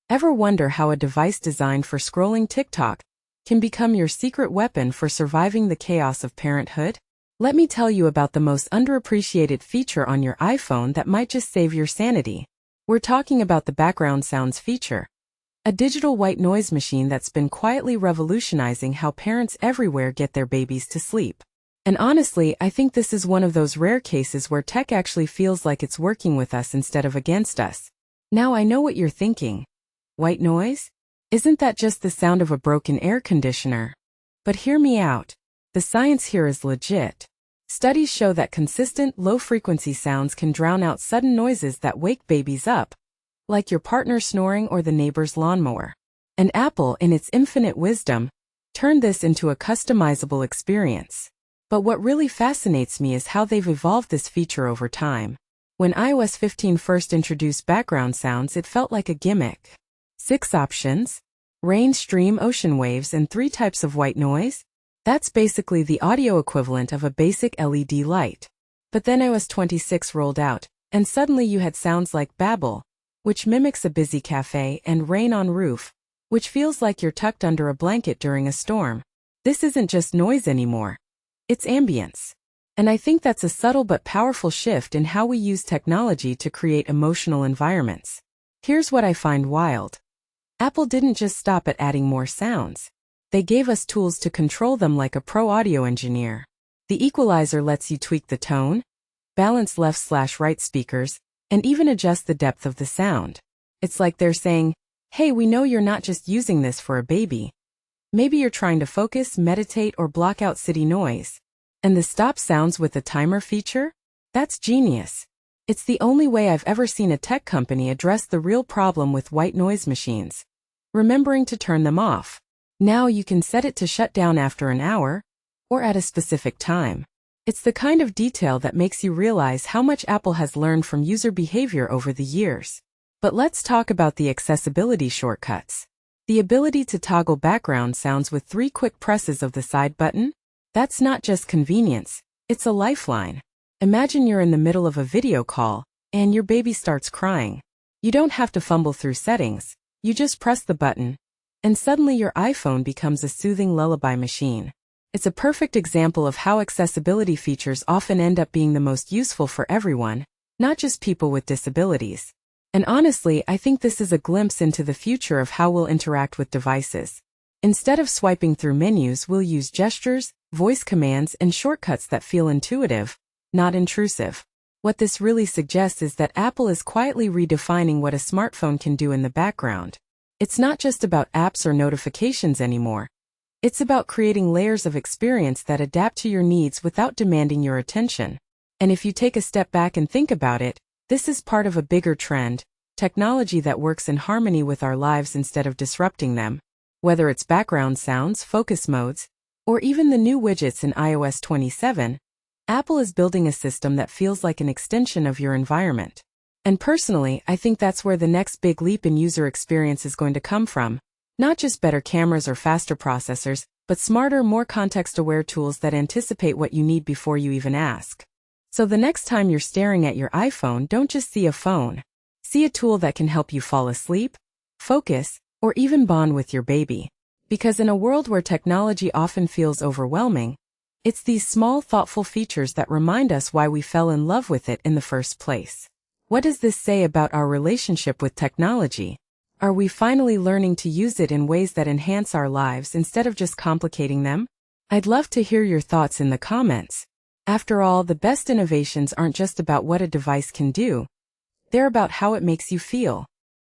Ever wonder how a device designed for scrolling TikTok can become your secret weapon for surviving the chaos of parenthood? Let me tell you about the most underappreciated feature on your iPhone that might just save your sanity. We're talking about the background sounds feature, a digital white noise machine that's been quietly revolutionizing how parents everywhere get their babies to sleep. And honestly, I think this is one of those rare cases where tech actually feels like it's working with us instead of against us. Now I know what you're thinking. White noise? Isn't that just the sound of a broken air conditioner? But hear me out. The science here is legit. Studies show that consistent, low-frequency sounds can drown out sudden noises that wake babies up, like your partner snoring or the neighbor's lawnmower. And Apple, in its infinite wisdom, turned this into a customizable experience. But what really fascinates me is how they've evolved this feature over time. When iOS 15 first introduced background sounds, it felt like a gimmick. 6 options: rain, stream, ocean waves, and 3 types of white noise? That's basically the audio equivalent of a basic LED light. But then iOS 26 rolled out, and suddenly you had sounds like babble, which mimics a busy cafe, and rain on roof, which feels like you're tucked under a blanket during a storm. This isn't just noise anymore. It's ambience. And I think that's a subtle but powerful shift in how we use technology to create emotional environments. Here's what I find wild. Apple didn't just stop at adding more sounds. They gave us tools to control them like a pro audio engineer. The Equalizer lets you tweak the tone, balance left/right speakers, and even adjust the depth of the sound. It's like they're saying, hey, we know you're not just using this for a baby. Maybe you're trying to focus, meditate, or block out city noise. And the stop sounds with the timer feature? That's genius. It's the only way I've ever seen a tech company address the real problem with white noise machines: remembering to turn them off. Now you can set it to shut down after an hour, or at a specific time. It's the kind of detail that makes you realize how much Apple has learned from user behavior over the years. But let's talk about the accessibility shortcuts. The ability to toggle background sounds with 3 quick presses of the side button? That's not just convenience, it's a lifeline. Imagine you're in the middle of a video call, and your baby starts crying. You don't have to fumble through settings, you just press the button, and suddenly your iPhone becomes a soothing lullaby machine. It's a perfect example of how accessibility features often end up being the most useful for everyone, not just people with disabilities. And honestly, I think this is a glimpse into the future of how we'll interact with devices. Instead of swiping through menus, we'll use gestures, voice commands, and shortcuts that feel intuitive, not intrusive. What this really suggests is that Apple is quietly redefining what a smartphone can do in the background. It's not just about apps or notifications anymore. It's about creating layers of experience that adapt to your needs without demanding your attention. And if you take a step back and think about it, this is part of a bigger trend: technology that works in harmony with our lives instead of disrupting them. Whether it's background sounds, focus modes, or even the new widgets in iOS 27, Apple is building a system that feels like an extension of your environment. And personally, I think that's where the next big leap in user experience is going to come from. Not just better cameras or faster processors, but smarter, more context-aware tools that anticipate what you need before you even ask. So the next time you're staring at your iPhone, don't just see a phone. See a tool that can help you fall asleep, focus, or even bond with your baby. Because in a world where technology often feels overwhelming, it's these small, thoughtful features that remind us why we fell in love with it in the first place. What does this say about our relationship with technology? Are we finally learning to use it in ways that enhance our lives instead of just complicating them? I'd love to hear your thoughts in the comments. After all, the best innovations aren't just about what a device can do. They're about how it makes you feel.